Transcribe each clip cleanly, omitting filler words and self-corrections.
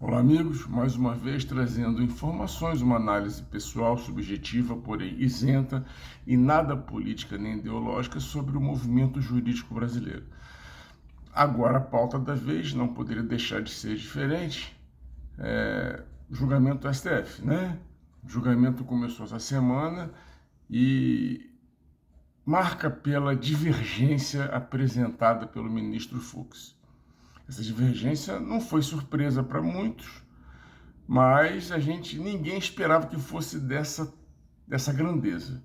Olá, amigos. Mais uma vez trazendo informações, uma análise pessoal, subjetiva, porém isenta e nada política nem ideológica sobre o movimento jurídico brasileiro. Agora, a pauta da vez não poderia deixar de ser diferente. Julgamento do STF, né? O julgamento começou essa semana e marca pela divergência apresentada pelo ministro Fux. Essa divergência não foi surpresa para muitos, mas ninguém esperava que fosse dessa grandeza.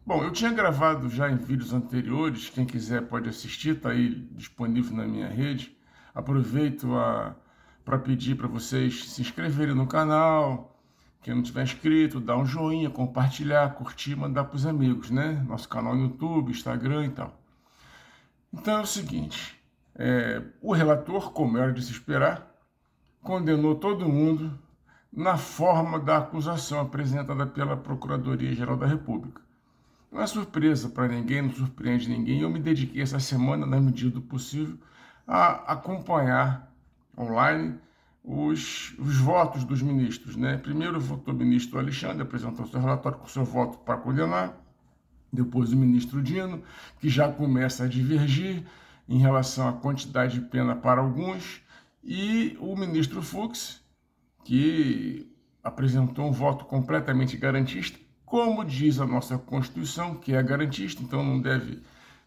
Bom, eu tinha gravado já em vídeos anteriores, quem quiser pode assistir, está aí disponível na minha rede. Aproveito para pedir para vocês se inscreverem no canal, quem não tiver inscrito, dá um joinha, compartilhar, curtir, mandar para os amigos, né? Nosso canal no YouTube, Instagram e tal. Então é o seguinte, o relator, como era de se esperar, condenou todo mundo na forma da acusação apresentada pela Procuradoria-Geral da República. Não é surpresa para ninguém, não surpreende ninguém. Eu me dediquei essa semana, na medida do possível, a acompanhar online os votos dos ministros, né? Primeiro votou o ministro Alexandre, apresentou seu relatório com seu voto para condenar. Depois o ministro Dino, que já começa a divergir em relação à quantidade de pena para alguns. E o ministro Fux, que apresentou um voto completamente garantista, como diz a nossa Constituição, que é garantista, então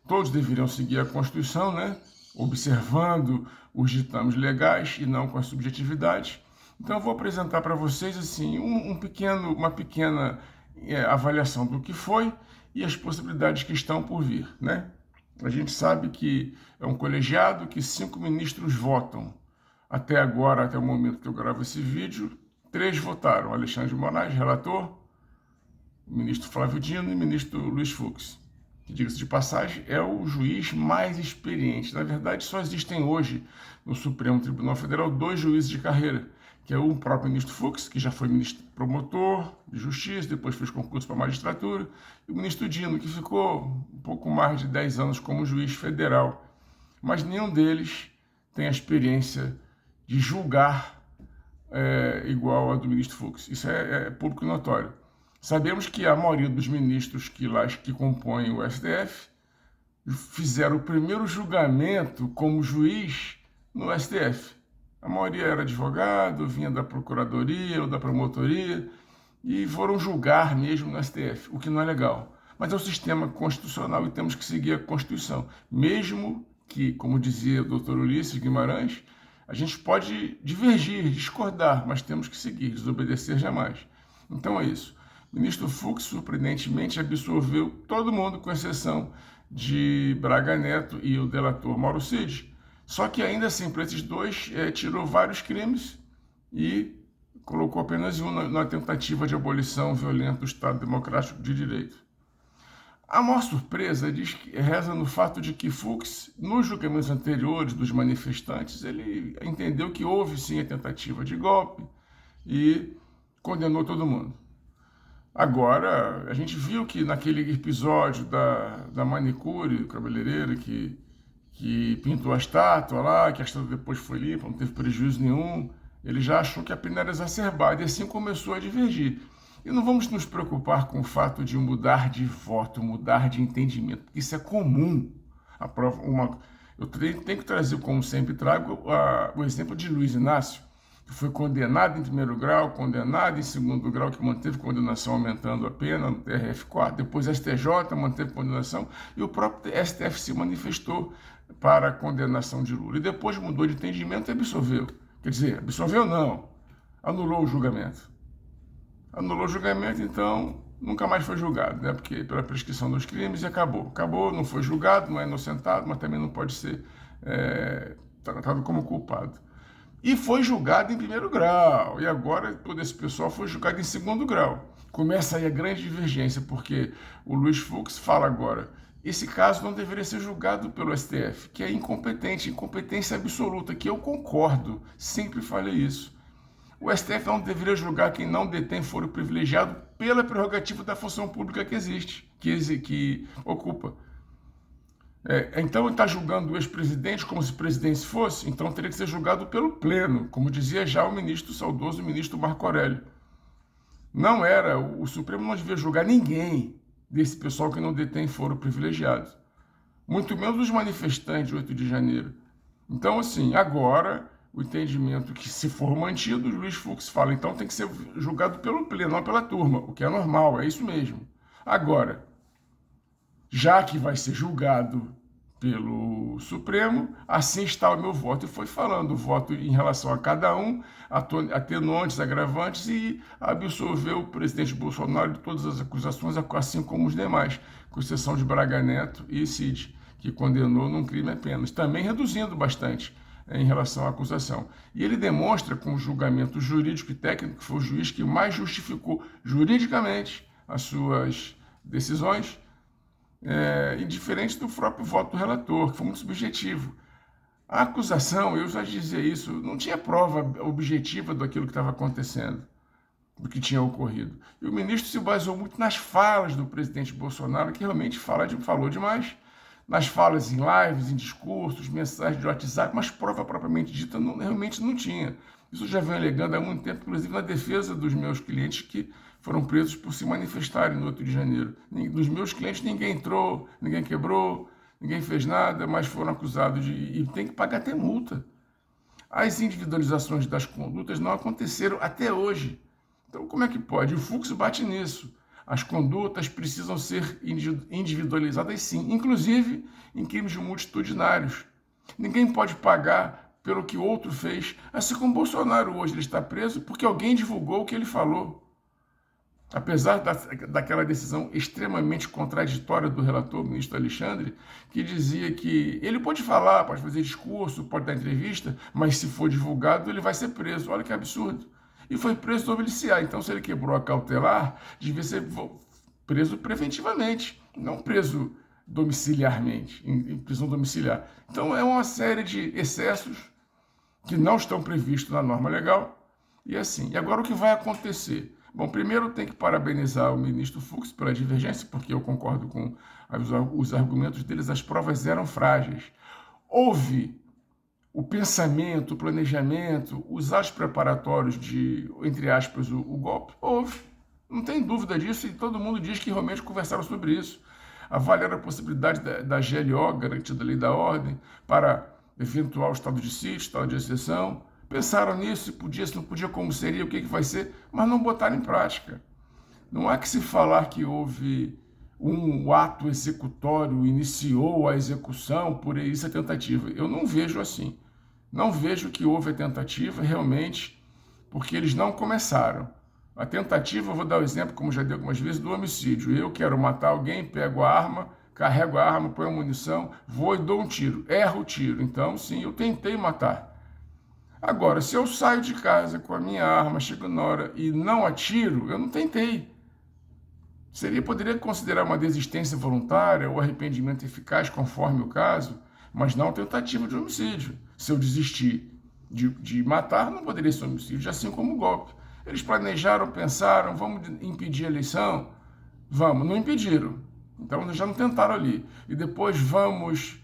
todos deveriam seguir a Constituição, né? Observando os ditames legais e não com as subjetividades. Então eu vou apresentar para vocês assim uma pequena avaliação do que foi e as possibilidades que estão por vir, né? A gente sabe que é um colegiado que 5 ministros votam. Até agora, até o momento que eu gravo esse vídeo, 3 votaram. Alexandre de Moraes, relator, o ministro Flávio Dino e o ministro Luiz Fux, que, diga-se de passagem, é o juiz mais experiente. Na verdade, só existem hoje no Supremo Tribunal Federal 2 juízes de carreira, que é o próprio ministro Fux, que já foi ministro promotor de justiça, depois fez concurso para magistratura, e o ministro Dino, que ficou um pouco mais de 10 anos como juiz federal. Mas nenhum deles tem a experiência de julgar igual a do ministro Fux. Isso é público e notório. Sabemos que a maioria dos ministros que compõem o STF fizeram o primeiro julgamento como juiz no STF. A maioria era advogado, vinha da procuradoria ou da promotoria e foram julgar mesmo no STF, o que não é legal. Mas é um sistema constitucional e temos que seguir a Constituição. Mesmo que, como dizia o doutor Ulisses Guimarães, a gente pode divergir, discordar, mas temos que seguir, desobedecer jamais. Então é isso. O ministro Fux, surpreendentemente, absolveu todo mundo, com exceção de Braga Neto e o delator Mauro Cid. Só que ainda assim, para esses dois, tirou vários crimes e colocou apenas um na tentativa de abolição violenta do Estado Democrático de Direito. A maior surpresa reza no fato de que Fux, nos julgamentos anteriores dos manifestantes, ele entendeu que houve sim a tentativa de golpe e condenou todo mundo. Agora, a gente viu que naquele episódio da manicure, do cabeleireiro, que pintou a estátua lá, que a estátua depois foi limpa, não teve prejuízo nenhum, ele já achou que a pena era exacerbada e assim começou a divergir. E não vamos nos preocupar com o fato de mudar de voto, mudar de entendimento, porque isso é comum. Eu tenho que trazer, como sempre trago, o exemplo de Luiz Inácio, que foi condenado em primeiro grau, condenado em segundo grau, que manteve condenação aumentando a pena no TRF4, depois STJ manteve condenação, e o próprio STF se manifestou para a condenação de Lula. E depois mudou de entendimento e absolveu. Quer dizer, absolveu não, anulou o julgamento. Anulou o julgamento, então nunca mais foi julgado, né? Porque pela prescrição dos crimes e acabou. Acabou, não foi julgado, não é inocentado, mas também não pode ser tratado como culpado. E foi julgado em primeiro grau, e agora todo esse pessoal foi julgado em segundo grau. Começa aí a grande divergência, porque o Luiz Fux fala agora, esse caso não deveria ser julgado pelo STF, que é incompetente, incompetência absoluta, que eu concordo, sempre falei isso. O STF não deveria julgar quem não detém foro privilegiado pela prerrogativa da função pública que existe, que ocupa. Então ele está julgando o ex-presidente como se o presidente fosse, então teria que ser julgado pelo pleno, como dizia já o ministro, o saudoso ministro Marco Aurélio. Não era, o Supremo não devia julgar ninguém desse pessoal que não detém foro privilegiado, muito menos os manifestantes de 8 de janeiro. Então, assim, agora o entendimento que, se for mantido, o Luiz Fux fala, então tem que ser julgado pelo pleno, não pela turma, o que é normal, é isso mesmo. Agora, já que vai ser julgado pelo Supremo, assim está o meu voto. E foi falando o voto em relação a cada um, atenuantes, agravantes, e absolveu o presidente Bolsonaro de todas as acusações, assim como os demais, com exceção de Braga Neto e Cid, que condenou num crime apenas, também reduzindo bastante em relação à acusação. E ele demonstra, com o julgamento jurídico e técnico, que foi o juiz que mais justificou juridicamente as suas decisões, indiferente do próprio voto do relator, que foi muito subjetivo. A acusação, eu já dizia isso, não tinha prova objetiva daquilo que estava acontecendo, do que tinha ocorrido. E o ministro se baseou muito nas falas do presidente Bolsonaro, que realmente falou demais, nas falas em lives, em discursos, mensagens de WhatsApp, mas prova propriamente dita realmente não tinha. Isso eu já venho alegando há muito tempo, inclusive na defesa dos meus clientes que foram presos por se manifestarem no 8 de janeiro. Dos meus clientes ninguém entrou, ninguém quebrou, ninguém fez nada, mas foram acusados e tem que pagar até multa. As individualizações das condutas não aconteceram até hoje. Então, como é que pode? O Fux bate nisso. As condutas precisam ser individualizadas, sim, inclusive em crimes multitudinários. Ninguém pode pagar pelo que outro fez, assim como Bolsonaro hoje ele está preso porque alguém divulgou o que ele falou. Apesar daquela decisão extremamente contraditória do relator, o ministro Alexandre, que dizia que ele pode falar, pode fazer discurso, pode dar entrevista, mas se for divulgado ele vai ser preso. Olha que absurdo. E foi preso domiciliar. Então, se ele quebrou a cautelar, devia ser preso preventivamente, não preso domiciliarmente, em prisão domiciliar. Então, é uma série de excessos que não estão previstos na norma legal. E assim, e agora o que vai acontecer? Bom, primeiro tem que parabenizar o ministro Fux pela divergência, porque eu concordo com os argumentos deles, as provas eram frágeis. Houve o pensamento, o planejamento, os atos preparatórios de, entre aspas, o golpe? Houve. Não tem dúvida disso e todo mundo diz que realmente conversaram sobre isso. Avaliaram a possibilidade da GLO, garantida a lei da ordem, para eventual estado de sítio, estado de exceção. Pensaram nisso, se podia, se não podia, como seria, o que vai ser, mas não botaram em prática. Não há que se falar que houve um ato executório, iniciou a execução, por isso a tentativa. Eu não vejo assim. Não vejo que houve a tentativa realmente, porque eles não começaram. A tentativa, eu vou dar o exemplo, como já dei algumas vezes, do homicídio. Eu quero matar alguém, pego a arma, carrego a arma, ponho a munição, vou e dou um tiro. Erro o tiro. Então, sim, eu tentei matar. Agora, se eu saio de casa com a minha arma, chego na hora e não atiro, eu não tentei. Poderia considerar uma desistência voluntária ou arrependimento eficaz, conforme o caso, mas não tentativa de homicídio. Se eu desistir de matar, não poderia ser homicídio, assim como o golpe. Eles planejaram, pensaram, vamos impedir a eleição? Vamos, não impediram. Então já não tentaram ali. E depois vamos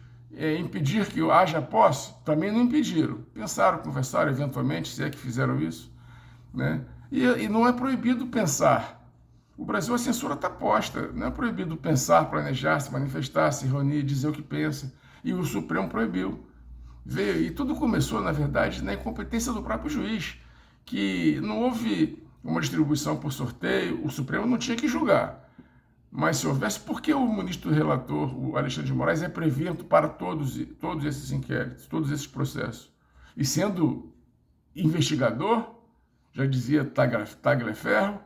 impedir que haja posse? Também não impediram. Pensaram, conversaram eventualmente, se é que fizeram isso. Né? E não é proibido pensar. O Brasil, a censura está posta. Não é proibido pensar, planejar, se manifestar, se reunir, dizer o que pensa. E o Supremo proibiu. Veio, e tudo começou, na verdade, na incompetência do próprio juiz, que não houve uma distribuição por sorteio, o Supremo não tinha que julgar. Mas se houvesse, por que o ministro relator, o Alexandre de Moraes, é prevento para todos esses inquéritos, todos esses processos? E sendo investigador, já dizia Tagliaferro,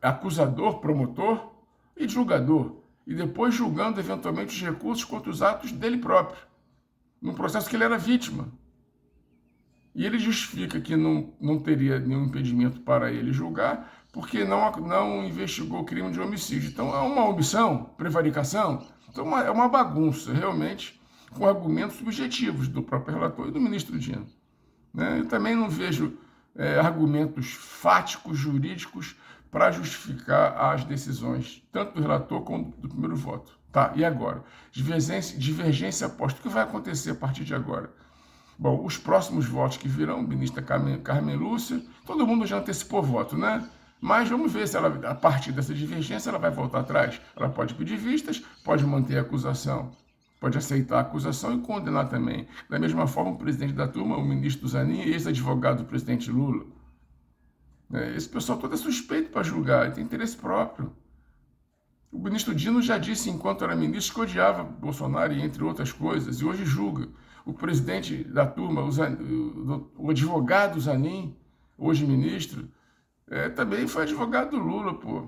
acusador, promotor e julgador, e depois julgando eventualmente os recursos contra os atos dele próprio, num processo que ele era vítima. E ele justifica que não teria nenhum impedimento para ele julgar, porque não investigou o crime de homicídio. Então é uma omissão, prevaricação. Então é uma bagunça, realmente, com argumentos subjetivos do próprio relator e do ministro Dino. Né? Eu também não vejo argumentos fáticos, jurídicos, para justificar as decisões, tanto do relator como do primeiro voto. Tá, e agora? Divergência aposta. O que vai acontecer a partir de agora? Bom, os próximos votos que virão, ministra Carmen Lúcia, todo mundo já antecipou voto, né? Mas vamos ver se ela, a partir dessa divergência, ela vai voltar atrás. Ela pode pedir vistas, pode manter a acusação, pode aceitar a acusação e condenar também. Da mesma forma, o presidente da turma, o ministro Zanin, ex-advogado do presidente Lula. Esse pessoal todo é suspeito para julgar, tem interesse próprio. O ministro Dino já disse, enquanto era ministro, que odiava Bolsonaro, entre outras coisas, e hoje julga. O presidente da turma, o advogado Zanin, hoje ministro, também foi advogado do Lula, pô,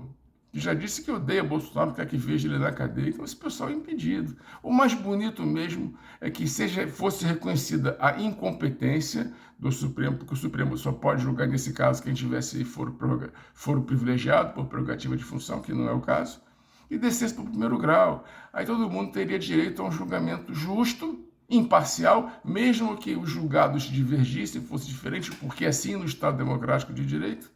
que já disse que odeia Bolsonaro, quer que veja ele na cadeia. Então esse pessoal é impedido. O mais bonito mesmo é que fosse reconhecida a incompetência do Supremo, porque o Supremo só pode julgar nesse caso quem tivesse foro privilegiado por prerrogativa de função, que não é o caso, e descesse para o primeiro grau. Aí todo mundo teria direito a um julgamento justo, imparcial, mesmo que os julgados divergissem, fosse diferente, porque assim no Estado Democrático de Direito,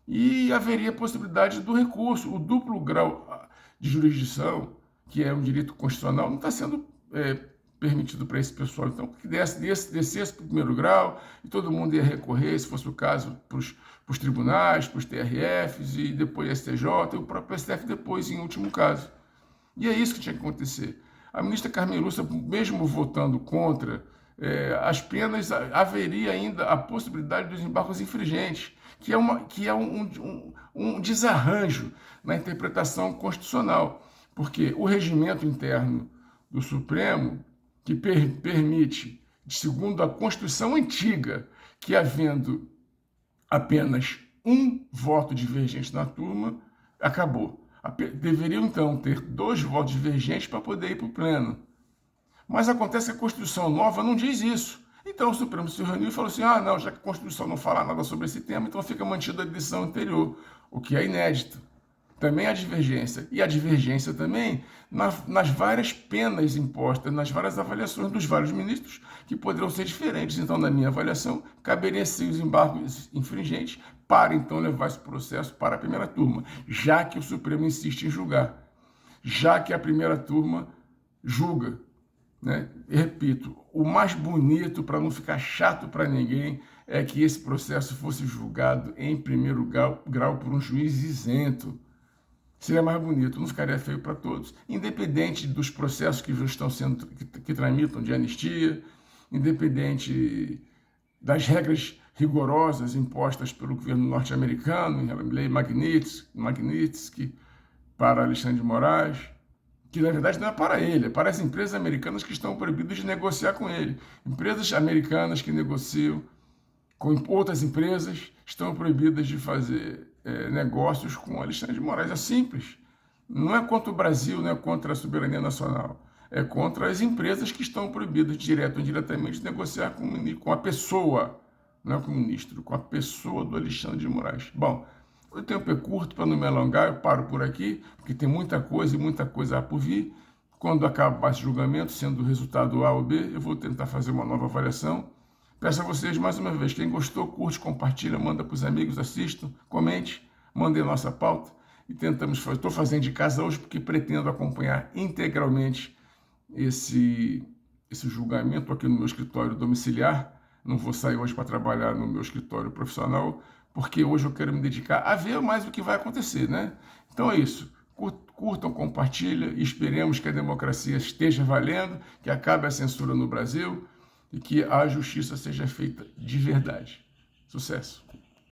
e haveria possibilidade do recurso. O duplo grau de jurisdição, que é um direito constitucional, não está sendo permitido para esse pessoal. Então, que descesse para o primeiro grau, e todo mundo ia recorrer, se fosse o caso, para os tribunais, para os TRFs, e depois STJ, e o próprio STF depois, em último caso. E é isso que tinha que acontecer. A ministra Carmen Lúcia, mesmo votando contra as penas, haveria ainda a possibilidade dos embargos infringentes, que é um desarranjo na interpretação constitucional, porque o regimento interno do Supremo, que permite, segundo a Constituição antiga, que havendo apenas um voto divergente na turma, acabou. Deveriam, então, ter 2 votos divergentes para poder ir para o pleno. Mas acontece que a Constituição nova não diz isso. Então o Supremo se reuniu e falou assim, não, já que a Constituição não fala nada sobre esse tema, então fica mantida a decisão anterior, o que é inédito. Também há divergência. E a divergência também nas várias penas impostas, nas várias avaliações dos vários ministros, que poderão ser diferentes. Então, na minha avaliação, caberiam sim os embargos infringentes para, então, levar esse processo para a primeira turma, já que o Supremo insiste em julgar, já que a primeira turma julga. Né? E repito, o mais bonito, para não ficar chato para ninguém, é que esse processo fosse julgado em primeiro grau por um juiz isento. Seria mais bonito, não ficaria feio para todos, independente dos processos que estão sendo, que tramitam de anistia, independente das regras rigorosas impostas pelo governo norte-americano, a lei Magnitsky para Alexandre de Moraes, que na verdade não é para ele, é para as empresas americanas que estão proibidas de negociar com ele. Empresas americanas que negociam com outras empresas estão proibidas de fazer negócios com Alexandre de Moraes. É simples. Não é contra o Brasil, não é contra a soberania nacional. É contra as empresas que estão proibidas, direto ou indiretamente, de negociar com a pessoa, não é com o ministro, com a pessoa do Alexandre de Moraes. Bom, o tempo é curto, para não me alongar, eu paro por aqui, porque tem muita coisa há por vir. Quando acabar esse julgamento, sendo o resultado A ou B, eu vou tentar fazer uma nova avaliação. Peço a vocês, mais uma vez, quem gostou, curte, compartilha, manda para os amigos, assistam, comente, mandem a nossa pauta. E estou fazendo de casa hoje porque pretendo acompanhar integralmente esse julgamento aqui no meu escritório domiciliar. Não vou sair hoje para trabalhar no meu escritório profissional, porque hoje eu quero me dedicar a ver mais o que vai acontecer, né? Então é isso. Curtam, compartilhem e esperemos que a democracia esteja valendo, que acabe a censura no Brasil e que a justiça seja feita de verdade. Sucesso!